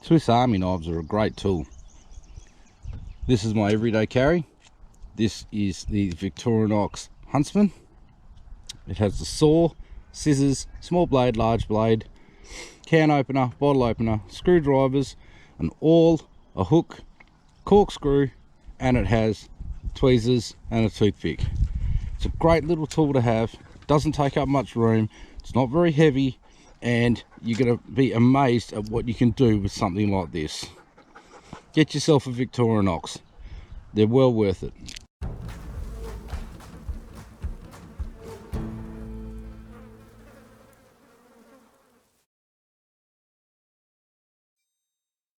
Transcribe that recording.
Swiss Army knives are a great tool. This is my everyday carry. This is the Victorinox Huntsman. It has the saw, scissors, small blade, large blade, can opener, bottle opener, screwdrivers, an awl, a hook, corkscrew, and it has tweezers and a toothpick. It's a great little tool to have. Doesn't take up much room. It's not very heavy, and you're going to be amazed at what you can do with something like this. Get yourself a Victorinox. They're well worth it.